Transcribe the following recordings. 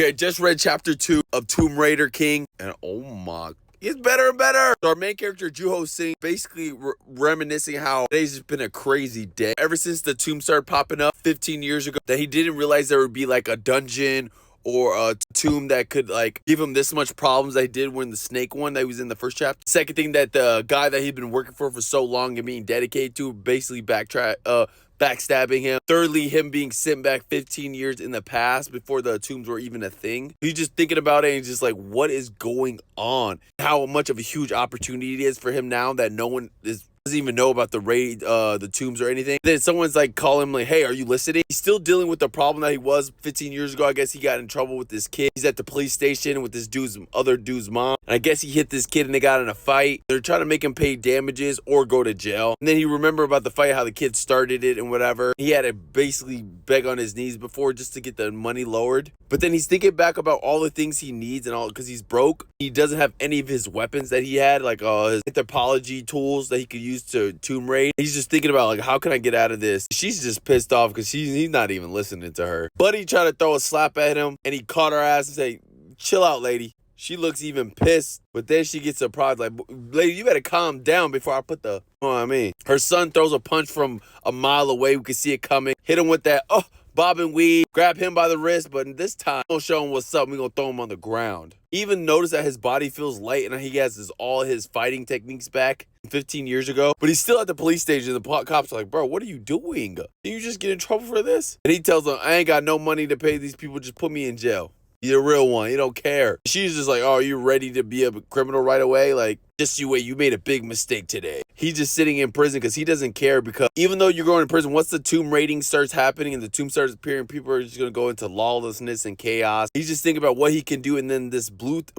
Okay, I just read chapter 2 of Tomb Raider King, and oh my, it's better and better. Our main character, Juho Singh, basically reminiscing how today's just been a crazy day. Ever since the tomb started popping up 15 years ago, that he didn't realize there would be like a dungeon or a tomb that could like give him this much problems that he did when the snake one that was in the first chapter. Second thing, that the guy that he'd been working for so long and being dedicated to basically backstabbing him. Thirdly, him being sent back 15 years in the past before the tombs were even a thing. He's just thinking about it and he's just like, what is going on? How much of a huge opportunity it is for him now that no one doesn't even know about the tombs or anything. Then someone's like calling him like, hey, are you listening? He's still dealing with the problem that he was 15 years ago. I guess he got in trouble with this kid. He's at the police station with this other dude's mom. And I guess he hit this kid and they got in a fight. They're trying to make him pay damages or go to jail. And then he remembered about the fight, how the kid started it and whatever. He had to basically beg on his knees before just to get the money lowered. But then he's thinking back about all the things he needs and all, because he's broke. He doesn't have any of his weapons that he had, like his anthropology tools that he could use to tomb raid. He's just thinking about like, how can I get out of this? She's just pissed off because he's not even listening to her. Buddy tried to throw a slap at him and he caught her ass and said, chill out, lady. She looks even pissed, but then she gets surprised like, lady, you better calm down before I put the, you know what I mean? Her son throws a punch from a mile away. We can see it coming. Hit him with that, bob and weave, grab him by the wrist, but this time, we're gonna show him what's up. We're gonna throw him on the ground. Even notice that his body feels light and he has all his fighting techniques back 15 years ago, but he's still at the police station. The cops are like, bro, what are you doing? Did you just get in trouble for this? And he tells them, I ain't got no money to pay these people. Just put me in jail. You're a real one. You don't care. She's just like, oh, are you ready to be a criminal right away? Like, just you wait. You made a big mistake today. He's just sitting in prison because he doesn't care, because even though you're going to prison, once the tomb raiding starts happening and the tomb starts appearing, people are just going to go into lawlessness and chaos. He's just thinking about what he can do, and then this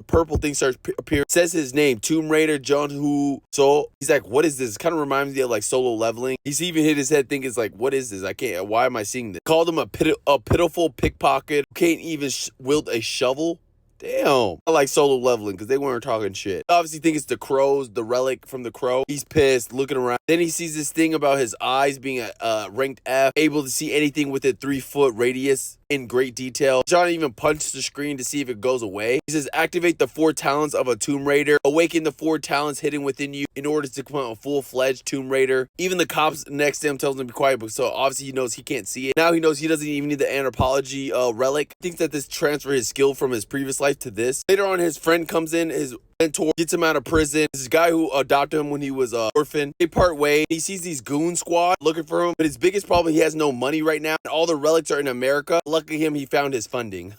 purple thing starts appearing. Says his name, Tomb Raider Ch.2. So he's like, what is this? It kind of reminds me of like Solo Leveling. He's even hit his head thinking, it's like, what is this? I can't. Why am I seeing this? Called him a pitiful pickpocket who can't even wield a shovel. Damn. I like Solo Leveling because they weren't talking shit. Obviously think it's the crows, the relic from the crow. He's pissed, looking around. Then he sees this thing about his eyes being ranked F, able to see anything with a 3-foot radius in great detail. John even punched the screen to see if it goes away. He says, activate the 4 talents of a Tomb Raider. Awaken the 4 talents hidden within you in order to become a full-fledged Tomb Raider. Even the cops next to him tells him to be quiet, but so obviously he knows he can't see it. Now he knows he doesn't even need the anthropology relic. He thinks that this transfers his skill from his previous life to this. Later on, his friend comes in, his mentor gets him out of prison. This guy who adopted him when he was an orphan. They part ways. He sees these goon squad looking for him, but his biggest problem, he has no money right now, and all the relics are in America. Lucky him, he found his funding.